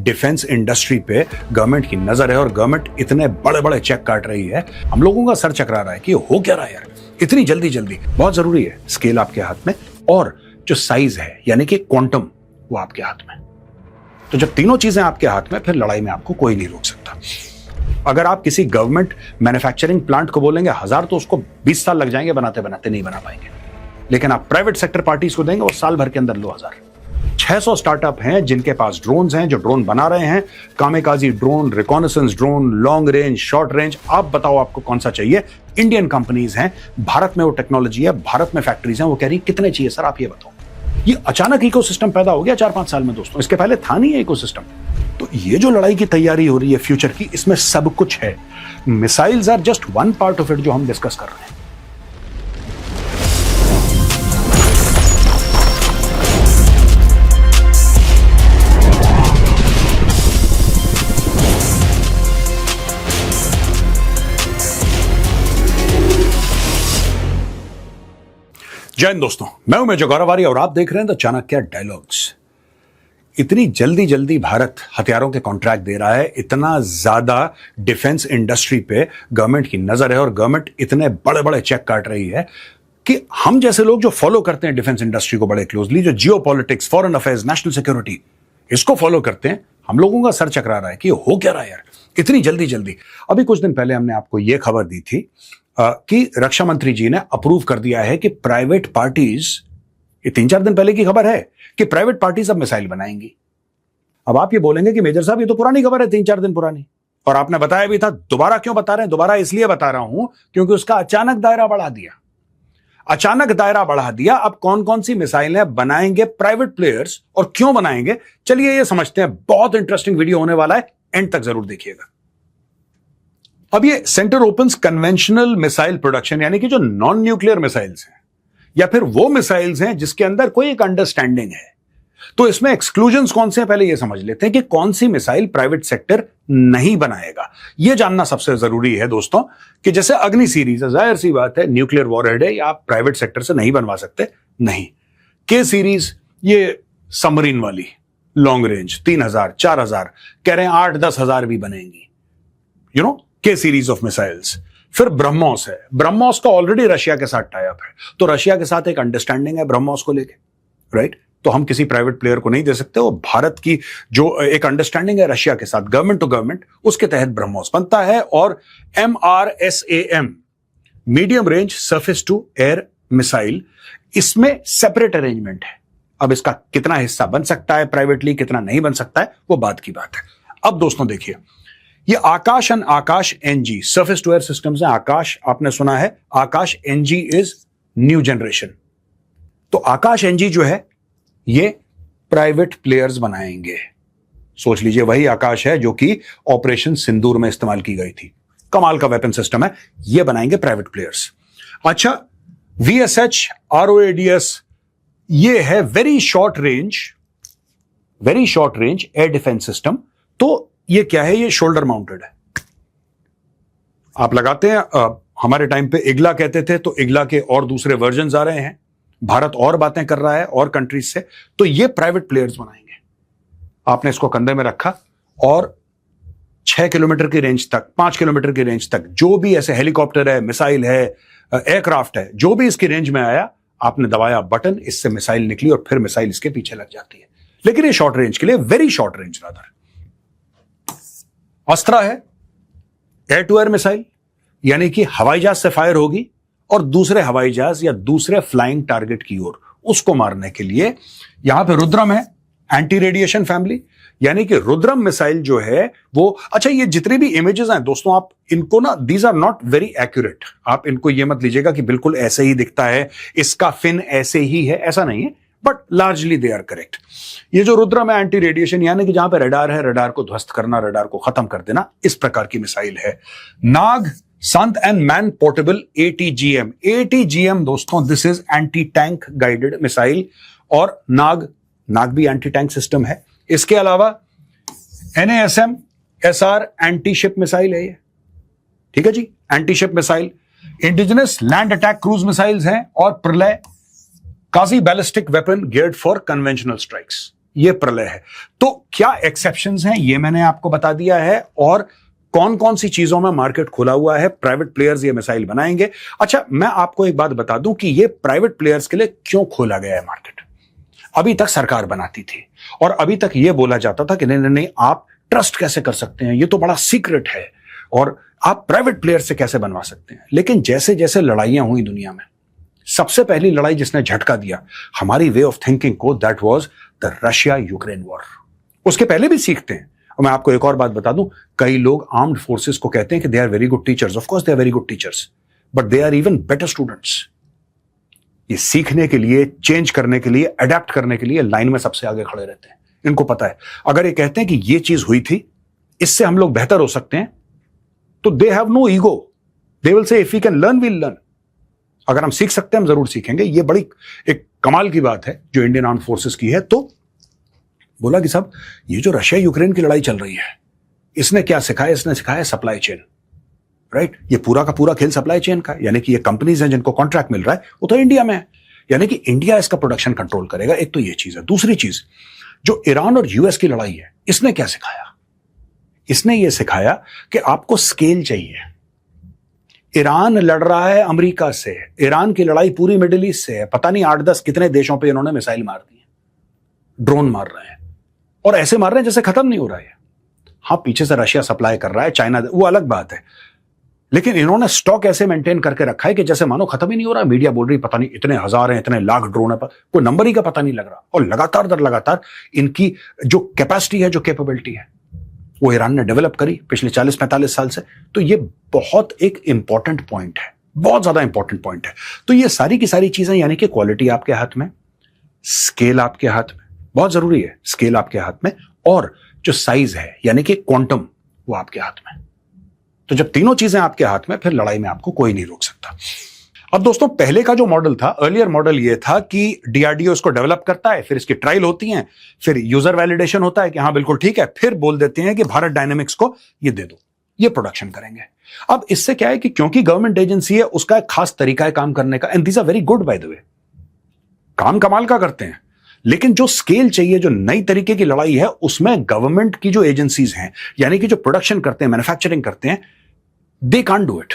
Defence industry पे government की नजर है और गवर्नमेंट इतने बड़े बड़े चेक काट रही है, हम लोगों का सर चकरा रहा है कि हो क्या रहा है यार इतनी जल्दी जल्दी। बहुत जरूरी है स्केल आपके हाथ में और जो साइज है यानी कि क्वांटम वो आपके हाथ में। तो जब तीनों चीजें आपके हाथ में, फिर लड़ाई में आपको कोई नहीं रोक सकता। अगर आप किसी गवर्नमेंट मैन्युफैक्चरिंग प्लांट को बोलेंगे 1000 तो उसको 20 साल लग जाएंगे बनाते बनाते, नहीं बना पाएंगे। लेकिन आप प्राइवेट सेक्टर पार्टीज को देंगे वो साल भर के अंदर लो 1000। 600 स्टार्टअप हैं जिनके पास ड्रोन्स हैं, जो ड्रोन बना रहे हैं, kamikaze drone, reconnaissance drone, long range, short range. आप बताओ आपको कौन सा चाहिए। इंडियन कंपनीज हैं, भारत में वो टेक्नोलॉजी है, भारत में फैक्ट्रीज हैं। वो कह रही कितने चाहिए सर आप ये बताओ। ये अचानक इकोसिस्टम पैदा हो गया 4-5 साल में दोस्तों, इसके पहले था नहीं है इकोसिस्टम। तो ये जो लड़ाई की तैयारी हो रही है फ्यूचर की, इसमें सब कुछ है। Missiles are just one part of it जो हम डिस्कस कर रहे हैं। जय हिंद दोस्तों, मैं हूं मेजर गौरवारी और आप देख रहे हैं द चाणक्य डायलॉग्स। इतनी जल्दी जल्दी भारत हथियारों के कॉन्ट्रैक्ट दे रहा है, इतना ज्यादा डिफेंस इंडस्ट्री पे गवर्नमेंट की नजर है और गवर्नमेंट इतने बड़े बड़े चेक काट रही है कि हम जैसे लोग जो फॉलो करते हैं डिफेंस इंडस्ट्री को बड़े क्लोजली, जो जियो politics, foreign affairs, national security, इसको फॉलो करते हैं, हम लोगों का सर चकरा रहा है कि हो क्या रहा है यार इतनी जल्दी जल्दी। अभी कुछ दिन पहले हमने आपको यह खबर दी थी कि रक्षा मंत्री जी ने अप्रूव कर दिया है कि प्राइवेट पार्टीज, ये 3-4 दिन पहले की खबर है कि प्राइवेट पार्टीज अब मिसाइल बनाएंगी। अब आप ये बोलेंगे कि मेजर साहब ये तो पुरानी खबर है, 3-4 दिन पुरानी, और आपने बताया भी था। दोबारा क्यों बता रहे हैं? दोबारा इसलिए बता रहा हूं क्योंकि उसका अचानक दायरा बढ़ा दिया। अचानक दायरा बढ़ा दिया। अब कौन कौन सी मिसाइलें बनाएंगे प्राइवेट प्लेयर्स और क्यों बनाएंगे, चलिए ये समझते हैं। बहुत इंटरेस्टिंग वीडियो होने वाला है, एंड तक जरूर देखिएगा। अब ये centre opens conventional missile production, यानी कि जो नॉन न्यूक्लियर मिसाइल्स हैं या फिर वो मिसाइल्स हैं जिसके अंदर कोई एक अंडरस्टैंडिंग है। तो इसमें एक्सक्लूजन्स कौन से हैं, पहले ये समझ लेते हैं कि कौन सी मिसाइल प्राइवेट सेक्टर नहीं बनाएगा। यह जानना सबसे जरूरी है दोस्तों कि जैसे अग्नि सीरीज है, जाहिर सी बात है न्यूक्लियर वॉरहेड है, या आप प्राइवेट सेक्टर से नहीं बनवा सकते। नहीं। के सीरीज, ये सबमरीन वाली लॉन्ग रेंज 3000, 4000, कह रहे हैं 8-10 हजार भी बनेंगी, यू नो, के सीरीज ऑफ मिसाइल्स। फिर ब्रह्मोस है। ब्रह्मोस का ऑलरेडी रशिया के साथ टाई अप है, तो रशिया के साथ एक अंडरस्टैंडिंग है ब्रह्मोस को लेके, राइट। तो हम किसी प्राइवेट प्लेयर को नहीं दे सकते। वो भारत की जो एक अंडरस्टैंडिंग है रशिया के साथ, गवर्नमेंट टू गवर्नमेंट, उसके तहत ब्रह्मोस बनता है। और MRSAM, medium range surface to air missile, इसमें सेपरेट अरेंजमेंट है। अब इसका कितना हिस्सा बन सकता है प्राइवेटली, कितना नहीं बन सकता है, वो बात की बात है। अब दोस्तों देखिए, ये Akash and Akash NG surface to air systems हैं। आकाश आपने सुना है, Akash NG is new generation. तो आकाश NG जो है ये प्राइवेट प्लेयर्स बनाएंगे। सोच लीजिए वही आकाश है जो कि ऑपरेशन सिंदूर में इस्तेमाल की गई थी। कमाल का वेपन सिस्टम है, ये बनाएंगे प्राइवेट प्लेयर्स। अच्छा, VSH ROADS, ये है very short range air defence system. तो ये क्या है? ये शोल्डर माउंटेड है। आप लगाते हैं, हमारे टाइम पे इग्ला कहते थे, तो इग्ला के और दूसरे वर्जन्स आ रहे हैं। भारत और बातें कर रहा है और कंट्रीज से, तो ये प्राइवेट प्लेयर्स बनाएंगे। आपने इसको कंधे में रखा और 6 किलोमीटर की रेंज तक, 5 किलोमीटर की रेंज तक, जो भी ऐसे हेलीकॉप्टर है, मिसाइल है, एयरक्राफ्ट है, जो भी इसकी रेंज में आया, आपने दबाया बटन, इससे मिसाइल निकली और फिर मिसाइल इसके पीछे लग जाती है। लेकिन ये शॉर्ट रेंज के लिए, वेरी शॉर्ट रेंज रादर। अस्त्रा है एयर टू एयर मिसाइल, यानी कि हवाई जहाज से फायर होगी और दूसरे हवाई जहाज या दूसरे फ्लाइंग टारगेट की ओर उसको मारने के लिए। यहां पे रुद्रम है, एंटी रेडिएशन फैमिली, यानी कि रुद्रम मिसाइल जो है वो, अच्छा ये जितने भी इमेजेस हैं दोस्तों, आप इनको ना, these are not very accurate. आप इनको ये मत लीजिएगा कि बिल्कुल ऐसे ही दिखता है, इसका फिन ऐसे ही है, ऐसा नहीं है, but largely they are correct. ये जो रुद्रम है एंटी रेडिएशन, यानी कि जहां पे रडार है, रडार को ध्वस्त करना, रडार को खत्म कर देना, इस प्रकार की मिसाइल है। नाग, संत एंड मैन पोर्टेबल ATGM दोस्तों, this is anti tank guided missile. और नाग भी एंटी टैंक सिस्टम है। इसके अलावा NASM SR anti ship missile है ये, ठीक है जी, anti ship missile. Indigenous land attack cruise missiles हैं। और Pralay, quasi ballistic weapon geared for conventional strikes, ये प्रलय है। तो क्या एक्सेप्शंस हैं ये मैंने आपको बता दिया है, और कौन कौन सी चीजों में मार्केट खुला हुआ है, प्राइवेट प्लेयर्स ये मिसाइल बनाएंगे। अच्छा, मैं आपको एक बात बता दूं कि ये प्राइवेट प्लेयर्स के लिए क्यों खोला गया है मार्केट। अभी तक सरकार बनाती थी और अभी तक ये बोला जाता था कि नहीं नहीं नहीं, आप ट्रस्ट कैसे कर सकते हैं, ये तो बड़ा सीक्रेट है, और आप प्राइवेट प्लेयर से कैसे बनवा सकते हैं। लेकिन जैसे जैसे लड़ाइयां हुई दुनिया में, सबसे पहली लड़ाई जिसने झटका दिया हमारी वे ऑफ थिंकिंग को, that was the Russia Ukraine war. उसके पहले भी सीखते हैं। और मैं आपको एक और बात बता दूं, कई लोग आर्म्ड फोर्सेस को कहते हैं कि they are very good teachers. Of course they are very good teachers, but they are even better students. ये सीखने के लिए, चेंज करने के लिए, अडेप्ट करने के लिए लाइन में सबसे आगे खड़े रहते हैं। इनको पता है अगर ये कहते हैं कि ये चीज हुई थी, इससे हम लोग बेहतर हो सकते हैं, तो they have no ego, they will say if we can learn will learn. अगर हम सीख सकते हैं हम जरूर सीखेंगे। ये बड़ी एक कमाल की बात है जो इंडियन आर्म्ड फोर्सेस की है। तो बोला कि साहब ये जो रशिया यूक्रेन की लड़ाई चल रही है, इसने क्या सिखाया, इसने सिखाया सप्लाई चेन, राइट। ये पूरा का पूरा खेल सप्लाई चेन का है, यानी कि ये कंपनीज हैं जिनको कॉन्ट्रैक्ट मिल रहा है वो तो इंडिया में है, यानी कि इंडिया इसका प्रोडक्शन कंट्रोल करेगा। एक तो ये चीज है। दूसरी चीज, जो ईरान और यूएस की लड़ाई है, इसने क्या सिखाया, इसने ये सिखाया कि आपको स्केल चाहिए। ईरान लड़ रहा है अमेरिका से, ईरान की लड़ाई पूरी मिडिल ईस्ट से है, पता नहीं 8-10 कितने देशों पे इन्होंने मिसाइल मार दी है, ड्रोन मार रहे हैं, और ऐसे मार रहे हैं जैसे खत्म नहीं हो रहा है। हाँ, पीछे से रशिया सप्लाई कर रहा है, चाइना, वो अलग बात है, लेकिन इन्होंने स्टॉक ऐसे मेंटेन करके रखा है कि जैसे मानो खत्म ही नहीं हो रहा। मीडिया बोल रही पता नहीं इतने हजार हैं, इतने लाख ड्रोन है, कोई नंबर ही का पता नहीं लग रहा, और लगातार दर लगातार इनकी जो कैपेसिटी है, जो कैपेबिलिटी है, वो ईरान ने डेवलप करी पिछले 40-45 साल से। तो ये बहुत एक इंपॉर्टेंट पॉइंट है, बहुत ज्यादा इंपॉर्टेंट पॉइंट है। तो ये सारी की सारी चीजें, यानी कि क्वालिटी आपके हाथ में, स्केल आपके हाथ में, बहुत जरूरी है स्केल आपके हाथ में, और जो साइज है यानी कि क्वांटम, वो आपके हाथ में। तो जब तीनों चीजें आपके हाथ में, फिर लड़ाई में आपको कोई नहीं रोक सकता। अब दोस्तों, पहले का जो मॉडल था, अर्लियर मॉडल ये था कि डीआरडीओ इसको डेवलप करता है, फिर इसकी ट्रायल होती है, फिर यूजर वैलिडेशन होता है कि हाँ बिल्कुल ठीक है, फिर बोल देते हैं कि भारत डायनेमिक्स को ये दे दो, ये प्रोडक्शन करेंगे। अब इससे क्या है कि क्योंकि गवर्नमेंट एजेंसी है, उसका एक खास तरीका है काम करने का, and these are very good by the way, काम कमाल का करते हैं। लेकिन जो स्केल चाहिए, जो नई तरीके की लड़ाई है, उसमें गवर्नमेंट की जो एजेंसीज हैं, यानी कि जो प्रोडक्शन करते हैं, मैन्युफैक्चरिंग करते हैं, दे कांट डू इट।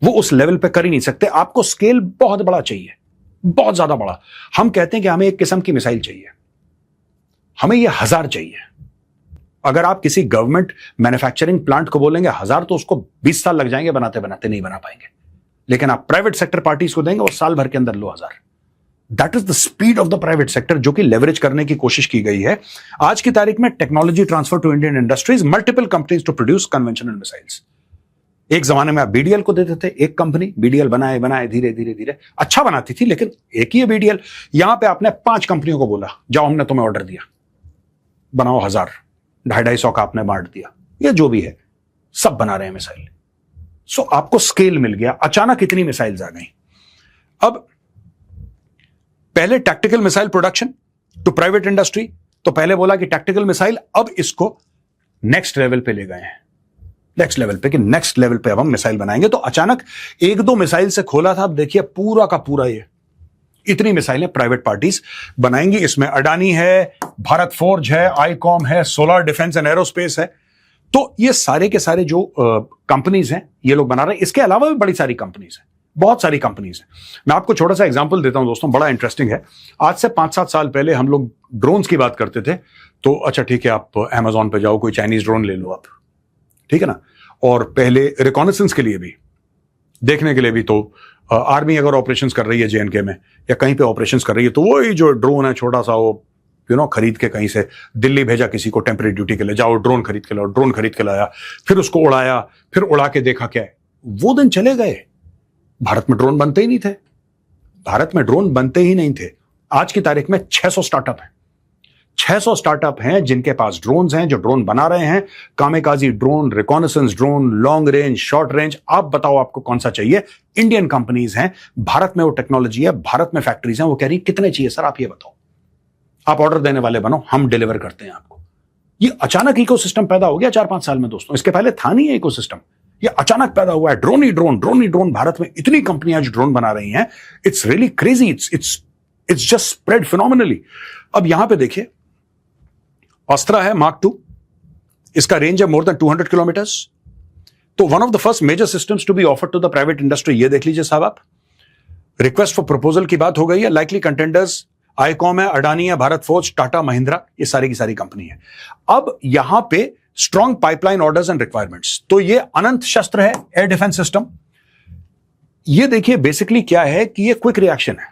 वो उस लेवल पे कर ही नहीं सकते। आपको स्केल बहुत बड़ा चाहिए, बहुत ज्यादा बड़ा। हम कहते हैं कि हमें एक किस्म की मिसाइल चाहिए, हमें ये 1000 चाहिए। अगर आप किसी गवर्नमेंट मैन्युफैक्चरिंग प्लांट को बोलेंगे 1000, तो उसको 20 साल लग जाएंगे बनाते बनाते, नहीं बना पाएंगे। लेकिन आप प्राइवेट सेक्टर पार्टीज को देंगे, वो साल भर के अंदर लो 1000। That is the speed of the private sector, जो कि लेवरेज करने की कोशिश की गई है। आज की तारीख में technology transfer to Indian industries, multiple companies to produce conventional missiles. एक जमाने में आप बीडीएल को देते थे, एक कंपनी बीडीएल बनाए बनाए धीरे धीरे धीरे अच्छा बनाती थी, लेकिन एक ही है बीडीएल। यहां पे आपने 5 कंपनियों को बोला, जाओ हमने तुम्हें ऑर्डर दिया, बनाओ 1000, 250 का आपने बांट दिया, ये जो भी है सब बना रहे हैं मिसाइल। सो आपको स्केल मिल गया, अचानक इतनी मिसाइल्स आ गई। अब पहले tactical missile production to private industry, तो पहले बोला कि टैक्टिकल मिसाइल, अब इसको नेक्स्ट लेवल पे ले गए हैं, नेक्स्ट लेवल पे, कि नेक्स्ट लेवल पे अब हम मिसाइल बनाएंगे। तो अचानक 1-2 मिसाइल से खोला था, अब देखिए पूरा का पूरा ये इतनी मिसाइलें प्राइवेट पार्टीज बनाएंगी। इसमें अडानी है, भारत फोर्ज है, आईकॉम है, सोलर डिफेंस एंड एरोस्पेस है। तो ये सारे के सारे जो कंपनीज हैं, ये लोग बना रहे हैं। इसके अलावा भी बड़ी सारी कंपनीज हैं, बहुत सारी कंपनीज हैं। मैं आपको छोटा सा एग्जांपल देता हूं दोस्तों, बड़ा इंटरेस्टिंग है। आज से 5-7 साल पहले हम लोग ड्रोन्स की बात करते थे, तो अच्छा ठीक है, आप अमेजॉन पे जाओ, कोई चाइनीज ड्रोन ले लो आप, ठीक है ना। और पहले रिकॉनेसेंस के लिए भी, देखने के लिए भी, तो आर्मी अगर ऑपरेशंस कर रही है जेएनके में या कहीं पे ऑपरेशंस कर रही है, तो वही जो ड्रोन है छोटा सा, वो खरीद के कहीं से दिल्ली भेजा किसी को टेम्परेरी ड्यूटी के लिए, जाओ ड्रोन खरीद के लाओ, ड्रोन खरीद के लाया, फिर उसको उड़ाया, फिर उड़ा के देखा क्या है। वो दिन चले गए, भारत में ड्रोन बनते ही नहीं थे, भारत में ड्रोन बनते ही नहीं थे। आज की तारीख में 600 स्टार्टअप हैं, 600 स्टार्टअप हैं जिनके पास ड्रोन्स हैं, जो ड्रोन बना रहे हैं। Kamikaze drone, reconnaissance drone, long range, short range, आप बताओ आपको कौन सा चाहिए। इंडियन कंपनीज हैं, भारत में वो टेक्नोलॉजी है, भारत में फैक्ट्रीज हैं। वो कह रही कितने चाहिए सर, आप ये बताओ, आप ऑर्डर देने वाले बनो, हम डिलीवर करते हैं आपको। ये अचानक इकोसिस्टम पैदा हो गया 4-5 साल में दोस्तों, इसके पहले था नहीं है इकोसिस्टम, ये अचानक पैदा हुआ है। ड्रोन ही ड्रोन, ड्रोन ही ड्रोन, भारत में इतनी कंपनियां जो ड्रोन बना रही हैं, it's really crazy, it's it's just spread phenomenally. अब यहां पे देखिए, अस्त्रा है मार्क 2, इसका रेंज है मोर देन 200 किलोमीटर्स। तो one of the first major systems to be offered to the private industry, ये देख लीजिए साहब आप। रिक्वेस्ट फॉर प्रपोजल की बात हो गई है। लाइकली कंटेंडर्स आईकॉम है, अडानी है, भारत फोर्ज, टाटा, महिंद्रा, ये सारी की सारी कंपनी है। अब यहां पे strong pipeline orders and requirements, तो ये अनंत शस्त्र है एयर डिफेंस सिस्टम। ये देखिए बेसिकली क्या है कि ये क्विक रिएक्शन है।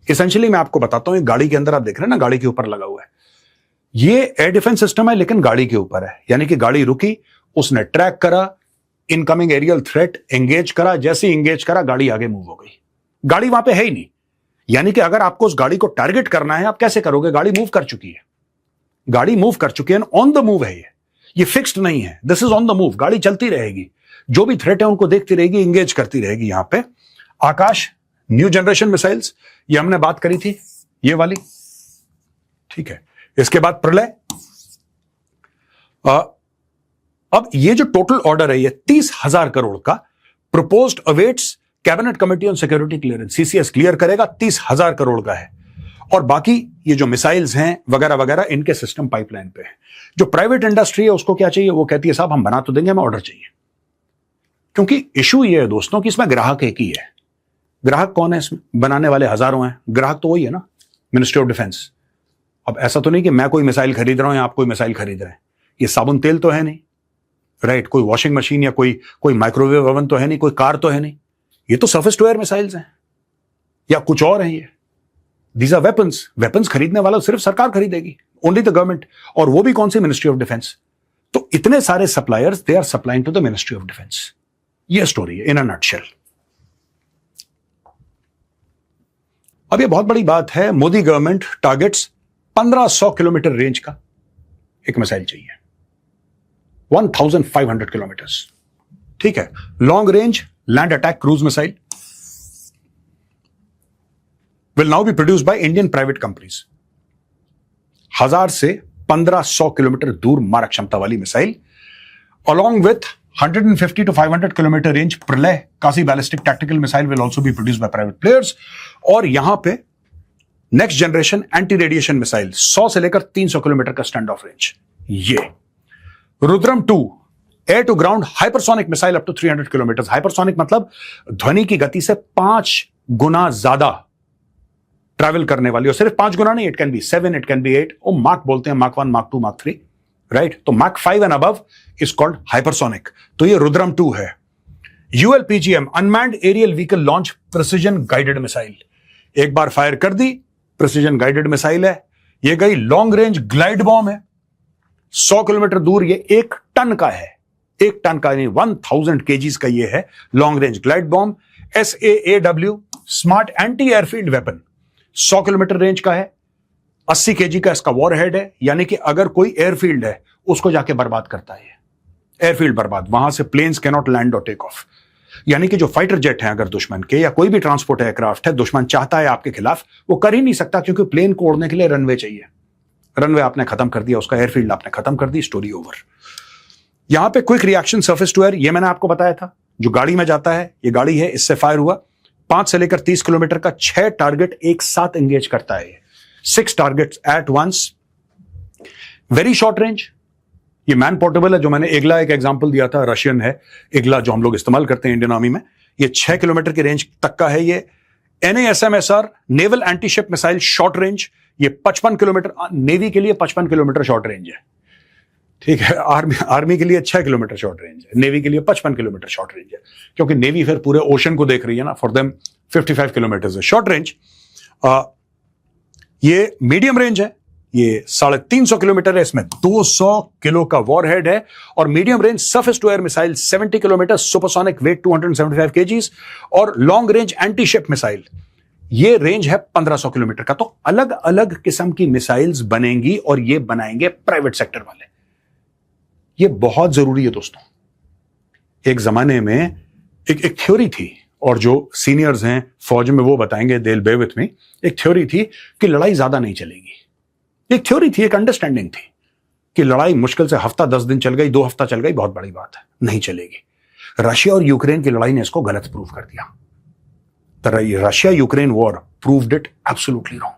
एसेंशियली मैं आपको बताता हूं, गाड़ी के अंदर आप देख रहे हैं ना, गाड़ी के ऊपर लगा हुआ है, ये एयर डिफेंस सिस्टम है लेकिन गाड़ी के ऊपर है। यानी कि गाड़ी रुकी, उसने ट्रैक करा, इनकमिंग एरियल थ्रेट एंगेज करा, जैसे एंगेज करा गाड़ी आगे मूव हो गई। गाड़ी वहां पे है ही नहीं। यानी कि अगर आपको उस गाड़ी को टारगेट करना है, आप कैसे करोगे? गाड़ी मूव कर चुकी है, गाड़ी मूव कर चुकी है, ऑन द मूव है ये फिक्स्ड नहीं है, this is on the move. गाड़ी चलती रहेगी, जो भी थ्रेट है उनको देखती रहेगी, एंगेज करती रहेगी। यहां पे आकाश, न्यू जनरेशन मिसाइल्स, ये हमने बात करी थी, ये वाली, ठीक है। इसके बाद प्रलय। अब ये जो टोटल ऑर्डर है, ये 30,000 करोड़ का proposed awaits cabinet committee on security clearance, CCS clear करेगा, 30,000 करोड़ का है। और बाकी ये जो मिसाइल्स हैं वगैरह वगैरह, इनके सिस्टम पाइपलाइन पे है। जो प्राइवेट इंडस्ट्री है उसको क्या चाहिए? वो कहती है साहब हम बना तो देंगे, हमें ऑर्डर चाहिए। क्योंकि इशू ये है दोस्तों कि इसमें ग्राहक एक ही है। ग्राहक कौन है इसमें? बनाने वाले हजारों हैं, ग्राहक तो वही है ना, मिनिस्ट्री ऑफ डिफेंस। अब ऐसा तो नहीं कि मैं कोई मिसाइल खरीद रहा हूं या आप कोई मिसाइल खरीद रहे हैं। ये साबुन तेल तो है नहीं, राइट? कोई वॉशिंग मशीन या कोई माइक्रोवेव ओवन तो है नहीं, कोई कार तो है नहीं। ये तो सरफेस टू एयर मिसाइल्स हैं या कुछ और हैं। ये दीज आर वेपन्स। वेपन्स खरीदने वाला सिर्फ सरकार खरीदेगी, ओनली द गवर्नमेंट, और वो भी कौन सी? Ministry of defence. तो इतने सारे suppliers, they are supplying to the ministry of defence. ये स्टोरी है इन अ नटशेल। अब ये बहुत बड़ी बात है, Modi government targets 1500 kilometre range का एक मिसाइल चाहिए, 1500 किलोमीटर्स, ठीक है। Long range land attack cruise missile will now be produced by Indian private companies. 1000 से 1500 किलोमीटर दूर मारक क्षमता वाली missile, along with 150 to 500 kilometre range प्रलय कासी ballistic tactical missile will also be produced by private players. और यहां पे next generation anti radiation missile 100 से लेकर 300 किलोमीटर का स्टैंड ऑफ रेंज। ये Rudram 2 air to ground hypersonic missile up to 300 kilometre. Hypersonic मतलब ध्वनि की गति से 5 गुना ज्यादा ट्रैवल करने वाली, और सिर्फ 5 गुना नहीं, it can be 7, it can be 8, वो मार्क बोलते हैं, मार्क 1, मार्क 2, मार्क 3, राइट? तो mark 5 and above is called hypersonic. तो ये रुद्रम 2 है। ULPGM unmanned aerial vehicle launch precision guided missile, एक बार फायर कर दी, प्रिसिजन गाइडेड मिसाइल है। ये गई लॉन्ग रेंज ग्लाइड बॉम्ब है, 100 किलोमीटर दूर, ये 1 टन का है, 1 टन का नहीं, 1000 kgs का ये है long range glide bomb. SAAW smart anti airfield weapon, 100 kilometre range का है, 80 kg का इसका वॉरहेड है। यानी कि अगर कोई एयरफील्ड है उसको जाके बर्बाद करता है, एयरफील्ड बर्बाद, वहां से प्लेन्स कैन नॉट लैंड और टेक ऑफ। यानी कि जो फाइटर जेट हैं अगर दुश्मन के, या कोई भी ट्रांसपोर्ट एयरक्राफ्ट है, दुश्मन चाहता है आपके खिलाफ, वो कर ही नहीं सकता, क्योंकि प्लेन को उड़ने के लिए रनवे चाहिए। रनवे आपने खत्म कर दिया, उसका एयरफील्ड आपने खत्म कर दी, स्टोरी ओवर। यहां पे quick reaction surface to air, ये मैंने आपको बताया था, जो गाड़ी में जाता है, ये गाड़ी है, इससे फायर हुआ, 5 से लेकर 30 किलोमीटर का 6 टारगेट एक साथ एंगेज करता है, 6 targets at once. Very short range, ये मैन पोर्टेबल है। जो मैंने इग्ला एक एग्जांपल दिया था, रशियन है इग्ला, जो हम लोग इस्तेमाल करते हैं इंडियन आर्मी में, ये 6 किलोमीटर की रेंज तक का है। ये NASMSR naval antiship missile short range, ये 55 किलोमीटर, नेवी के लिए 55 किलोमीटर शॉर्ट रेंज है, ठीक है। आर्मी के लिए 6 किलोमीटर शॉर्ट रेंज है, नेवी के लिए 55 किलोमीटर शॉर्ट रेंज है, क्योंकि नेवी फिर पूरे ओशन को देख रही है ना, फॉर देम 55 किलोमीटर है शॉर्ट रेंज। ये मीडियम रेंज है, ये 350 किलोमीटर है, इसमें 200 किलो का वॉरहेड है। और medium range surface to air missile 70 kilometre, supersonic weight 275 kgs, और long range anti ship missile, ये रेंज है 1500 किलोमीटर का। तो अलग अलग किस्म की मिसाइल्स बनेंगी, और ये बनाएंगे प्राइवेट सेक्टर वाले। ये बहुत जरूरी है दोस्तों। एक जमाने में एक थ्योरी थी, और जो सीनियर्स हैं फौज में वो बताएंगे, they will bay with me. एक थ्योरी थी कि लड़ाई ज्यादा नहीं चलेगी, एक थ्योरी थी, एक अंडरस्टैंडिंग थी कि लड़ाई मुश्किल से हफ्ता 10 दिन चल गई, 2 हफ्ता चल गई, बहुत बड़ी बात है, नहीं चलेगी। रशिया और यूक्रेन की लड़ाई ने इसको गलत प्रूव कर दिया। Russia Ukraine war proved it absolutely wrong.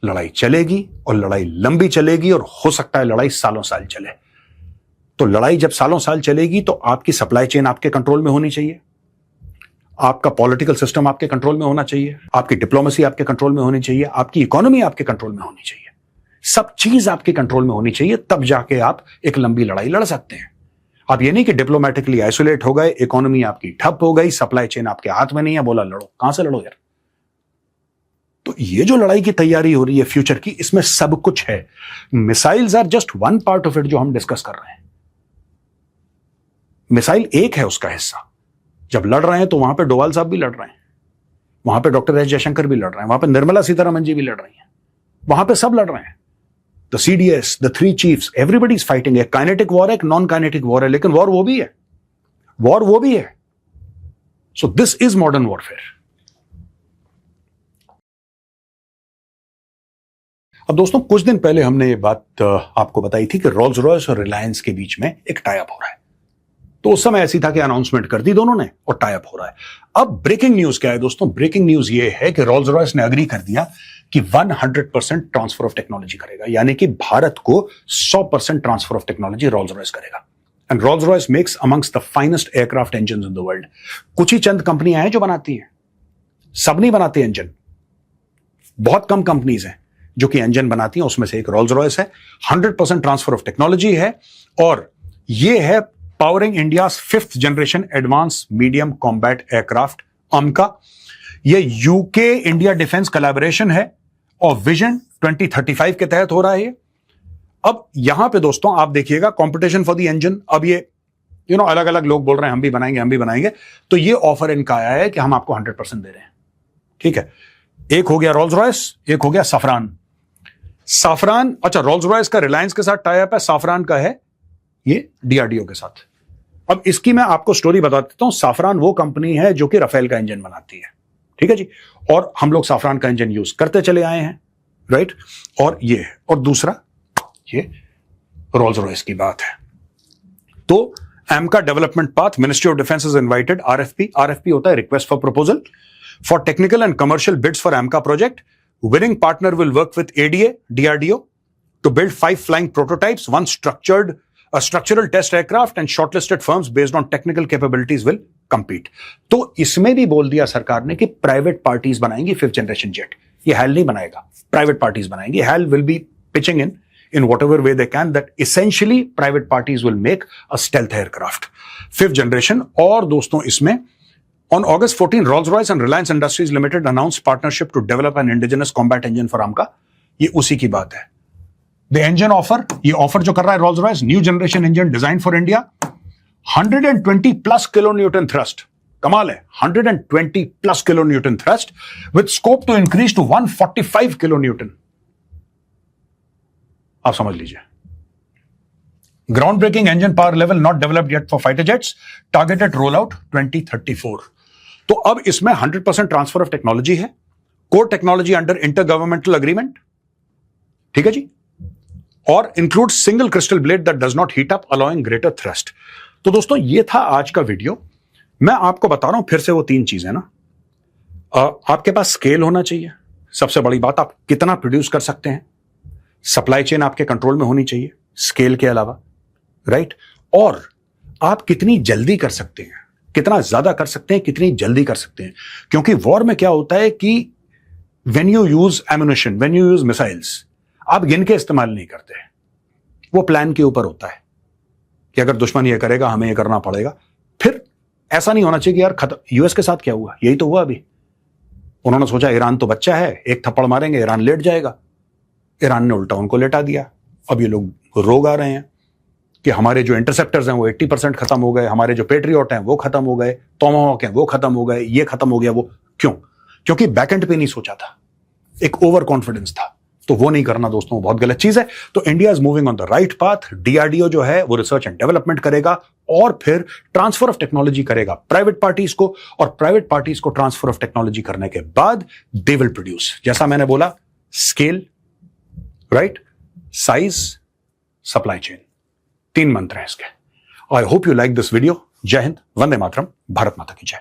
लड़ाई चलेगी और लड़ाई लंबी चलेगी और हो सकता है लड़ाई सालों साल चले। तो लड़ाई जब सालों साल चलेगी तो आपकी सप्लाई चेन आपके कंट्रोल में होनी चाहिए, आपका पॉलिटिकल सिस्टम आपके कंट्रोल में होना चाहिए, आपकी डिप्लोमेसी आपके कंट्रोल में होनी चाहिए, आपकी इकोनॉमी आपके कंट्रोल में होनी चाहिए, सब चीज आपके कंट्रोल में होनी चाहिए, तब जाके आप एक लंबी लड़ाई लड़ सकते हैं। आप ये नहीं कि डिप्लोमेटिकली आइसोलेट हो गए, इकोनॉमी आपकी ठप हो गई, सप्लाई चेन आपके हाथ में नहीं है, बोला लड़ो, कहां से लड़ो यार। तो ये जो लड़ाई की तैयारी हो रही है फ्यूचर की, इसमें सब कुछ है। Missiles are just one part of it जो हम डिस्कस कर रहे हैं। मिसाइल एक है उसका हिस्सा। जब लड़ रहे हैं तो वहां पे डोवाल साहब भी लड़ रहे हैं, वहां पे डॉक्टर एस जयशंकर भी लड़ रहे हैं, वहां पे निर्मला सीतारमन जी भी लड़ रही हैं, वहां पे सब लड़ रहे हैं। The CDS, the 3 chiefs, everybody is fighting. एक काइनेटिक वॉर है, एक नॉन काइनेटिक वॉर है, लेकिन वॉर वो भी है, वॉर वो भी है। So this is modern warfare. अब दोस्तों, कुछ दिन पहले हमने ये बात आपको बताई थी कि रोल्स रॉयस और रिलायंस के बीच में एक टाई अप हो रहा है। तो उस समय ऐसी था कि अनाउंसमेंट कर दी दोनों ने और टाई अप हो रहा है। अब ब्रेकिंग न्यूज क्या है दोस्तों? ब्रेकिंग न्यूज ये है कि रोल्स रॉयस ने एग्री कर दिया कि 100% ट्रांसफर ऑफ टेक्नोलॉजी करेगा, यानी कि भारत को 100% transfer of technology Rolls Royce करेगा। And Rolls Royce makes amongst the finest aircraft engine in the world. कुछ ही चंद कंपनियां हैं जो बनाती हैं, सब नहीं बनाती इंजन। बहुत कम कंपनीज हैं जो कि इंजन बनाती हैं, उसमें से एक रोल्स रॉयस है। 100% ट्रांसफर ऑफ टेक्नोलॉजी है और ये है powering India 5th generation advance medium combat aircraft AMCA। ये यूके इंडिया डिफेंस कोलैबोरेशन है और विजन 2035 के तहत हो रहा है। अब यहां पे दोस्तों आप देखिएगा कंपटीशन फॉर द इंजन। अब ये अलग अलग लोग बोल रहे हैं हम भी बनाएंगे, हम भी बनाएंगे। तो ये ऑफर इनका आया है कि हम आपको 100% दे रहे हैं। ठीक है, एक हो गया रोल्स रॉयस, एक हो गया सफरान। अच्छा, रोल्स रॉयस का रिलायंस के साथ टाई अप है, सफरान का है ये DRDO के साथ। अब इसकी मैं आपको स्टोरी बता देता हूं। सफरान वो कंपनी है जो कि राफेल का इंजन बनाती है, ठीक है जी, और हम लोग सफरान का इंजन यूज करते चले आए हैं, राइट। और ये और दूसरा ये रोल्स रॉयस की बात है। तो AMCA development path, ministry of defence is invited. RFP होता है request for proposal for technical and commercial bids for AMCA project. Winning partner will work with ADA, DRDO to build 5 flying prototypes, one structural test aircraft, and shortlisted firms based on technical capabilities will compete. तो इसमें भी बोल दिया सरकार ने कि private parties बनाएंगी 5th generation jet. ये HAL नहीं बनाएगा, प्राइवेट पार्टीज बनाएंगी। HAL will be pitching in whatever way they can, that essentially private parties will make a stealth aircraft 5th generation। और दोस्तों इसमें On August 14, Rolls-Royce and Reliance Industries Limited announced partnership to develop an indigenous combat engine for AMCA। ये उसी की बात है। The engine offer, ये offer जो कर रहा है Rolls-Royce, new generation engine design for India, 120+ kilonewton thrust. कमाल है, 120+ kilonewton thrust with scope to increase to 145 kilonewton. आप समझ लीजिए। Ground breaking engine power level not developed yet for fighter jets, targeted rollout 2034। तो अब इसमें 100% ट्रांसफर ऑफ टेक्नोलॉजी है, core technology under inter governmental agreement, ठीक है जी, और include single crystal blade that does not heat up allowing greater thrust. तो दोस्तों ये था आज का वीडियो। मैं आपको बता रहा हूं फिर से वो 3 चीजें ना, आपके पास स्केल होना चाहिए, सबसे बड़ी बात, आप कितना प्रोड्यूस कर सकते हैं, सप्लाई चेन आपके कंट्रोल में होनी चाहिए स्केल के अलावा, राइट, और आप कितनी जल्दी कर सकते हैं, कितना ज्यादा कर सकते हैं, कितनी जल्दी कर सकते हैं। क्योंकि वॉर में क्या होता है कि when you use ammunition, when you use missiles, आप गिन के इस्तेमाल नहीं करते, वो प्लान के ऊपर होता है कि अगर दुश्मन ये करेगा हमें ये करना पड़ेगा। फिर ऐसा नहीं होना चाहिए कि यार यूएस के साथ क्या हुआ, यही तो हुआ अभी। उन्होंने सोचा ईरान तो बच्चा है, एक थप्पड़ मारेंगे ईरान लेट जाएगा, ईरान ने उल्टा उनको लेटा दिया। अब ये लोग रोग आ रहे हैं कि हमारे जो इंटरसेप्टर्स हैं वो 80% खत्म हो गए, हमारे जो पेट्रियट हैं वो खत्म हो गए, टॉमाहॉक हैं वो खत्म हो गए, ये खत्म हो गया, वो क्यों? क्योंकि बैकएंड पे नहीं सोचा था, एक ओवर कॉन्फिडेंस था। तो वो नहीं करना दोस्तों, बहुत गलत चीज है। तो India is moving on the right path. DRDO जो है वो रिसर्च एंड डेवलपमेंट करेगा और फिर ट्रांसफर ऑफ टेक्नोलॉजी करेगा प्राइवेट पार्टीज को, और प्राइवेट पार्टीज को ट्रांसफर ऑफ टेक्नोलॉजी करने के बाद दे विल प्रोड्यूस, जैसा मैंने बोला, scale, right, size, supply chain, 3 मंत्र हैं इसके। I hope you like this video. जय हिंद, वंदे मातरम, भारत माता की जय।